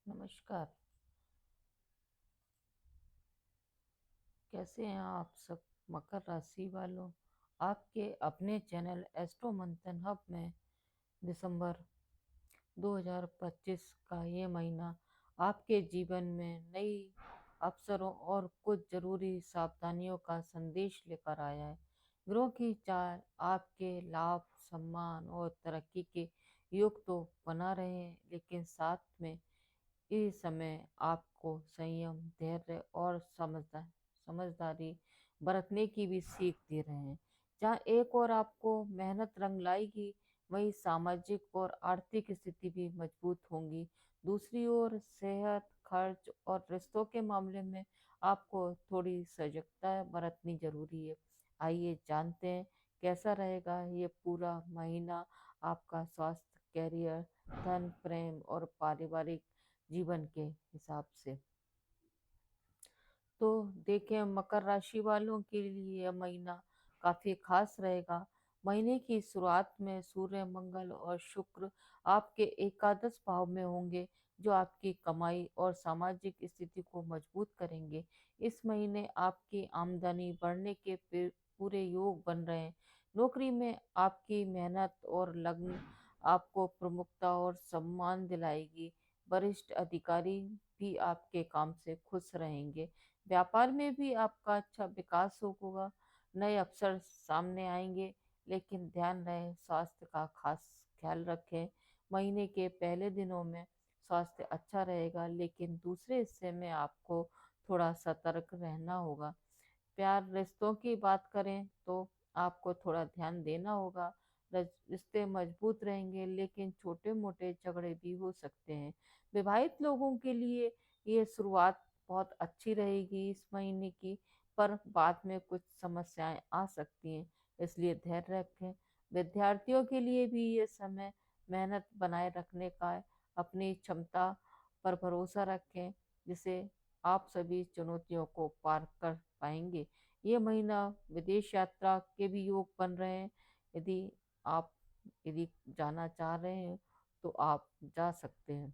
नमस्कार। कैसे हैं आप सब मकर राशि वालों? आपके अपने चैनल एस्ट्रो मंथन हब में दिसंबर 2025 का ये महीना आपके जीवन में नई अवसरों और कुछ जरूरी सावधानियों का संदेश लेकर आया है। ग्रहों की चाल आपके लाभ, सम्मान और तरक्की के योग तो बना रहे हैं, लेकिन साथ में इस समय आपको संयम, धैर्य और समझदारी बरतने की भी सीख दे रहे हैं। जहाँ एक और आपको मेहनत रंग लाएगी, वहीं सामाजिक और आर्थिक स्थिति भी मजबूत होंगी। दूसरी ओर सेहत, खर्च और रिश्तों के मामले में आपको थोड़ी सजगता बरतनी जरूरी है। आइए जानते हैं कैसा रहेगा ये पूरा महीना आपका स्वास्थ्य, कैरियर, धन, प्रेम और पारिवारिक जीवन के हिसाब से। तो देखें, मकर राशि वालों के लिए यह महीना काफी खास रहेगा। महीने की शुरुआत में सूर्य, मंगल और शुक्र आपके एकादश भाव में होंगे, जो आपकी कमाई और सामाजिक स्थिति को मजबूत करेंगे। इस महीने आपकी आमदनी बढ़ने के पूरे योग बन रहे हैं। नौकरी में आपकी मेहनत और लगन आपको प्रमुखता और सम्मान दिलाएगी। वरिष्ठ अधिकारी भी आपके काम से खुश रहेंगे। व्यापार में भी आपका अच्छा विकास होगा। नए अवसर सामने आएंगे, लेकिन ध्यान रहे स्वास्थ्य का खास ख्याल रखें। महीने के पहले दिनों में स्वास्थ्य अच्छा रहेगा, लेकिन दूसरे हिस्से में आपको थोड़ा सतर्क रहना होगा। प्यार रिश्तों की बात करें तो आपको थोड़ा ध्यान देना होगा। रिश्ते मजबूत रहेंगे, लेकिन छोटे मोटे झगड़े भी हो सकते हैं। विवाहित लोगों के लिए ये शुरुआत बहुत अच्छी रहेगी इस महीने की, पर बाद में कुछ समस्याएं आ सकती हैं, इसलिए धैर्य रखें। विद्यार्थियों के लिए भी ये समय मेहनत बनाए रखने का है। अपनी क्षमता पर भरोसा रखें, जिसे आप सभी चुनौतियों को पार कर पाएंगे। ये महीना विदेश यात्रा के भी योग बन रहे हैं। यदि आप यदि जाना चाह रहे हैं तो आप जा सकते हैं।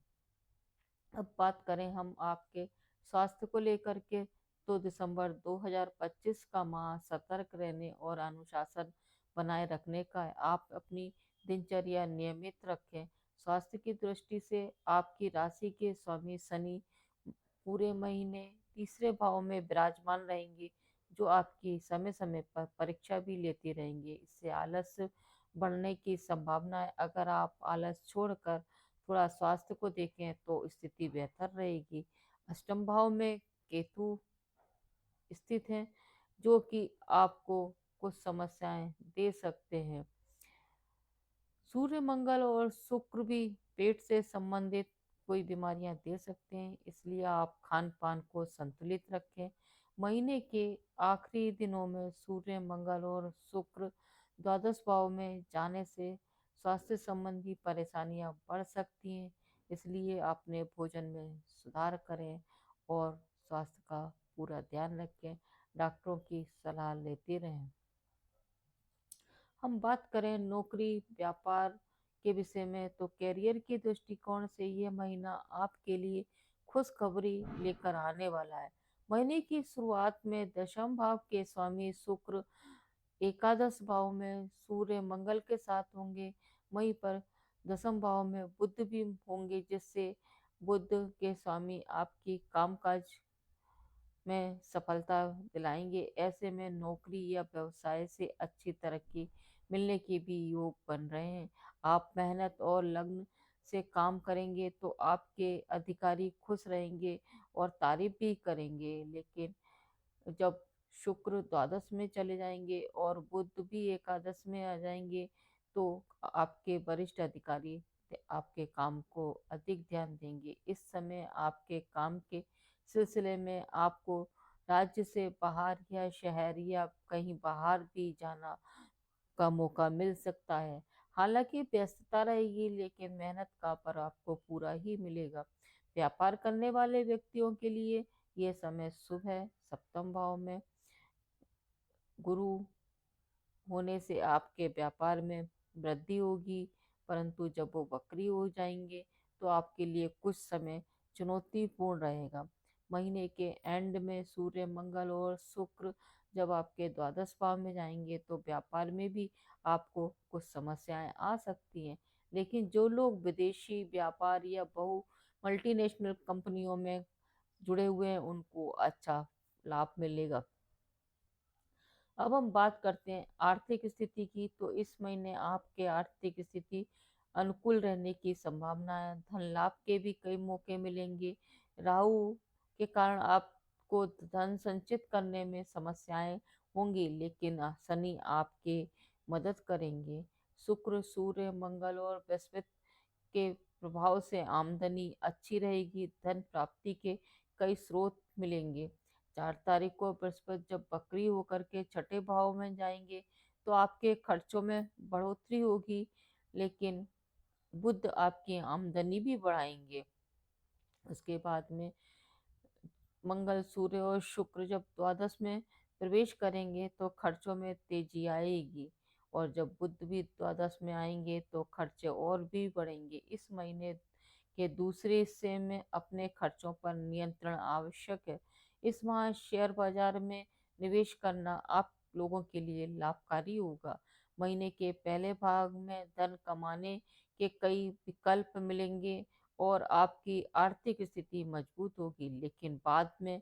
अब बात करें हम आपके स्वास्थ्य को लेकर के, तो दिसंबर 2025 का माह सतर्क रहने और अनुशासन बनाए रखने का है। आप अपनी दिनचर्या नियमित रखें। स्वास्थ्य की दृष्टि से आपकी राशि के स्वामी शनि पूरे महीने तीसरे भाव में विराजमान रहेंगे, जो आपकी समय समय पर परीक्षा भी लेते रहेंगे। इससे आलस बढ़ने की संभावना है। अगर आप आलस छोड़कर थोड़ा स्वास्थ्य को देखें तो स्थिति बेहतर रहेगी। अष्टम भाव में केतु स्थित हैं, जो कि आपको कुछ समस्याएं दे सकते हैं। सूर्य, मंगल और शुक्र भी पेट से संबंधित कोई बीमारियां दे सकते हैं, इसलिए आप खान पान को संतुलित रखें। महीने के आखिरी दिनों में सूर्य, मंगल और शुक्र द्वादश भाव में जाने से स्वास्थ्य संबंधी परेशानियां बढ़ सकती हैं, इसलिए अपने भोजन में सुधार करें और स्वास्थ्य का पूरा ध्यान रखें। डॉक्टरों की सलाह लेते रहें। हम बात करें नौकरी, व्यापार के विषय में, तो करियर के दृष्टिकोण से यह महीना आपके लिए खुशखबरी लेकर आने वाला है। महीने की शुरुआत में दशम भाव के स्वामी शुक्र एकादश भाव में सूर्य, मंगल के साथ होंगे। वहीं पर दसम भाव में बुध भी होंगे, जिससे बुध के स्वामी आपकी कामकाज में सफलता दिलाएंगे। ऐसे में नौकरी या व्यवसाय से अच्छी तरक्की मिलने के भी योग बन रहे हैं। आप मेहनत और लगन से काम करेंगे तो आपके अधिकारी खुश रहेंगे और तारीफ भी करेंगे, लेकिन जब शुक्र द्वादश में चले जाएंगे और बुध भी एकादश में आ जाएंगे, तो आपके वरिष्ठ अधिकारी आपके काम को अधिक ध्यान देंगे। इस समय आपके काम के सिलसिले में आपको राज्य से बाहर या शहर या कहीं बाहर भी जाना का मौका मिल सकता है। हालांकि व्यस्तता रहेगी, लेकिन मेहनत का पर आपको पूरा ही मिलेगा। व्यापार करने वाले व्यक्तियों के लिए यह समय शुभ है। सप्तम भाव में गुरु होने से आपके व्यापार में वृद्धि होगी, परंतु जब वो वक्री हो जाएंगे तो आपके लिए कुछ समय चुनौतीपूर्ण रहेगा। महीने के एंड में सूर्य, मंगल और शुक्र जब आपके द्वादश भाव में जाएंगे तो व्यापार में भी आपको कुछ समस्याएं आ सकती हैं। लेकिन जो लोग विदेशी व्यापार या बहु मल्टीनेशनल कंपनियों में जुड़े हुए हैं उनको अच्छा लाभ मिलेगा। अब हम बात करते हैं आर्थिक स्थिति की। तो इस महीने आपके आर्थिक स्थिति अनुकूल रहने की संभावना है। धन लाभ के भी कई मौके मिलेंगे। राहु के कारण आपको धन संचित करने में समस्याएं होंगी, लेकिन शनि आपके मदद करेंगे। शुक्र, सूर्य, मंगल और बृहस्पति के प्रभाव से आमदनी अच्छी रहेगी। धन प्राप्ति के कई स्रोत मिलेंगे। 4 तारीख को बृहस्पति जब वक्री होकर के छठे भाव में जाएंगे तो आपके खर्चों में बढ़ोतरी होगी, लेकिन बुध आपकी आमदनी भी बढ़ाएंगे। उसके बाद में मंगल, सूर्य और शुक्र जब द्वादश में प्रवेश करेंगे तो खर्चों में तेजी आएगी, और जब बुध भी द्वादश में आएंगे तो खर्चे और भी बढ़ेंगे। इस महीने के दूसरे हिस्से में अपने खर्चों पर नियंत्रण आवश्यक है। इस माह शेयर बाजार में निवेश करना आप लोगों के लिए लाभकारी होगा। महीने के पहले भाग में धन कमाने के कई विकल्प मिलेंगे और आपकी आर्थिक स्थिति मजबूत होगी, लेकिन बाद में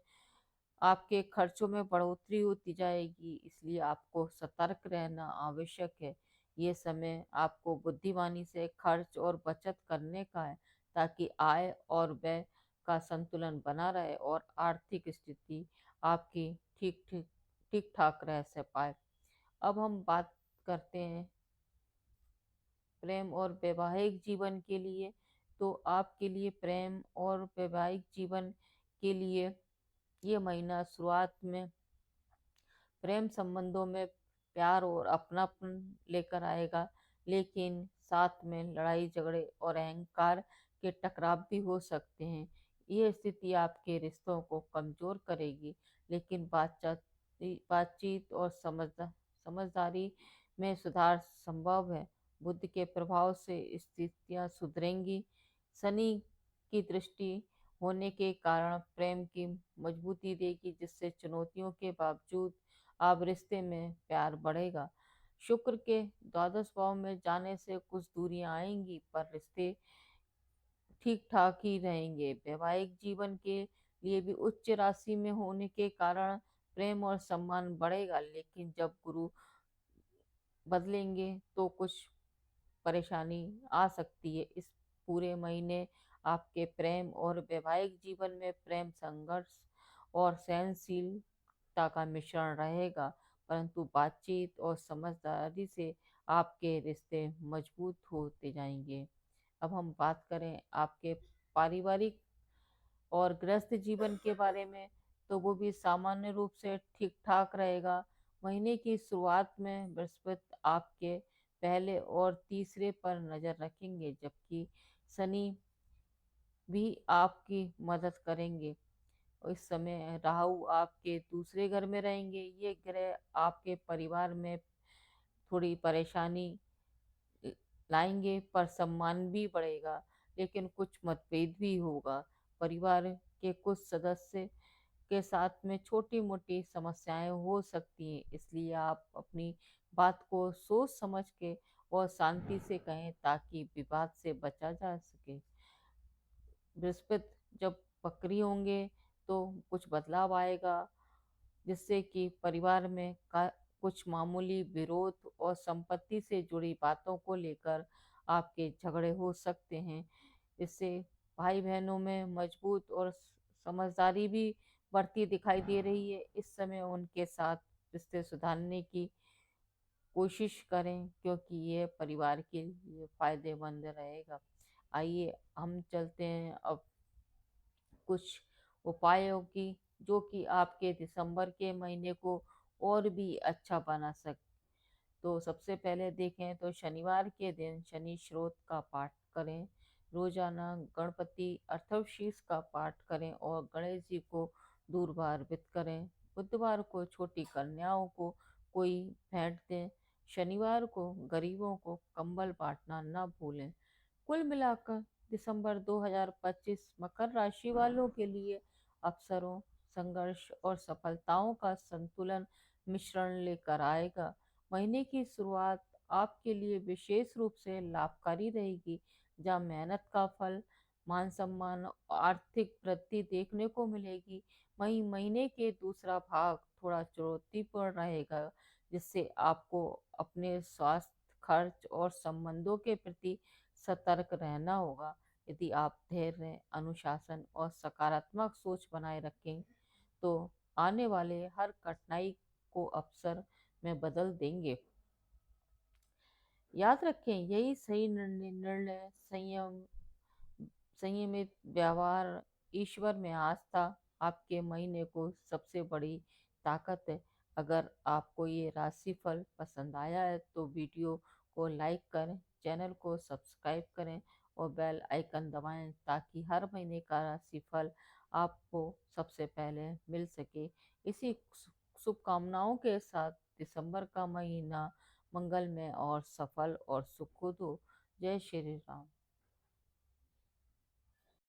आपके खर्चों में बढ़ोतरी होती जाएगी, इसलिए आपको सतर्क रहना आवश्यक है। ये समय आपको बुद्धिमानी से खर्च और बचत करने का है, ताकि आय और व्यय का संतुलन बना रहे और आर्थिक स्थिति आपकी ठीक ठीक ठीक ठाक रह से पाए। अब हम बात करते हैं प्रेम और वैवाहिक जीवन के लिए। तो आपके लिए प्रेम और वैवाहिक जीवन के लिए ये महीना शुरुआत में प्रेम संबंधों में प्यार और अपनापन लेकर आएगा, लेकिन साथ में लड़ाई झगड़े और अहंकार के टकराव भी हो सकते हैं। ये स्थिति आपके रिश्तों को कमजोर करेगी, लेकिन बातचीत और समझदारी में सुधार संभव है। बुद्ध के प्रभाव से स्थितियां सुधरेंगी। शनि की दृष्टि होने के कारण प्रेम की मजबूती देगी, जिससे चुनौतियों के बावजूद आप रिश्ते में प्यार बढ़ेगा। शुक्र के द्वादश भाव में जाने से कुछ दूरियां आएंगी, पर रिश्ते ठीक ठाक ही रहेंगे। वैवाहिक जीवन के लिए भी उच्च राशि में होने के कारण प्रेम और सम्मान बढ़ेगा, लेकिन जब गुरु बदलेंगे तो कुछ परेशानी आ सकती है। इस पूरे महीने आपके प्रेम और वैवाहिक जीवन में प्रेम, संघर्ष और सहनशीलता का मिश्रण रहेगा, परंतु बातचीत और समझदारी से आपके रिश्ते मजबूत होते जाएंगे। अब हम बात करें आपके पारिवारिक और गृहस्थ जीवन के बारे में, तो वो भी सामान्य रूप से ठीक ठाक रहेगा। महीने की शुरुआत में बृहस्पति आपके पहले और तीसरे पर नजर रखेंगे, जबकि शनि भी आपकी मदद करेंगे। इस समय राहु आपके दूसरे घर में रहेंगे। ये ग्रह आपके परिवार में थोड़ी परेशानी लाएंगे, पर सम्मान भी बढ़ेगा, लेकिन कुछ मतभेद भी होगा। परिवार के कुछ सदस्य के साथ में छोटी मोटी समस्याएं हो सकती हैं, इसलिए आप अपनी बात को सोच समझ के और शांति से कहें, ताकि विवाद से बचा जा सके। बृहस्पति जब वक्री होंगे तो कुछ बदलाव आएगा, जिससे कि परिवार में कुछ मामूली विरोध और संपत्ति से जुड़ी बातों को लेकर आपके झगड़े हो सकते हैं। इससे भाई बहनों में मजबूत और समझदारी भी बढ़ती दिखाई दे रही है। इस समय उनके साथ रिश्ते सुधारने की कोशिश करें, क्योंकि ये परिवार के लिए फायदेमंद रहेगा। आइए हम चलते हैं अब कुछ उपायों की, जो कि आपके दिसंबर के महीने को और भी अच्छा बना सकते। तो सबसे पहले देखें तो शनिवार के दिन शनि स्रोत का पाठ करें। रोजाना गणपति अथर्वशीष का पाठ करें और गणेश जी को दूर्वा अर्पित करें। बुधवार को छोटी कन्याओं को कोई भेंट दें। शनिवार को गरीबों को कंबल बांटना न भूलें। कुल मिलाकर दिसंबर 2025 मकर राशि वालों के लिए अवसरों, संघर्ष और सफलताओं का संतुलन मिश्रण लेकर आएगा। महीने की शुरुआत आपके लिए विशेष रूप से लाभकारी रहेगी, जहाँ मेहनत का फल, मान सम्मान और आर्थिक वृद्धि देखने को मिलेगी। वहीं महीने के दूसरा भाग थोड़ा चुनौतीपूर्ण रहेगा, जिससे आपको अपने स्वास्थ्य, खर्च और संबंधों के प्रति सतर्क रहना होगा। यदि आप धैर्य, अनुशासन और सकारात्मक सोच बनाए रखें, तो आने वाले हर कठिनाई को अवसर में बदल देंगे। याद रखें, यही सही निर्णय, संयमित व्यवहार, ईश्वर में आस्था आपके महीने को सबसे बड़ी ताकत है। अगर आपको ये राशिफल पसंद आया है तो वीडियो को लाइक करें, चैनल को सब्सक्राइब करें और बेल आइकन दबाएं, ताकि हर महीने का राशिफल आपको सबसे पहले मिल सके। इसी शुभकामनाओं के साथ दिसंबर का महीना मंगलमय और सफल और सुखद हो। जय श्री राम।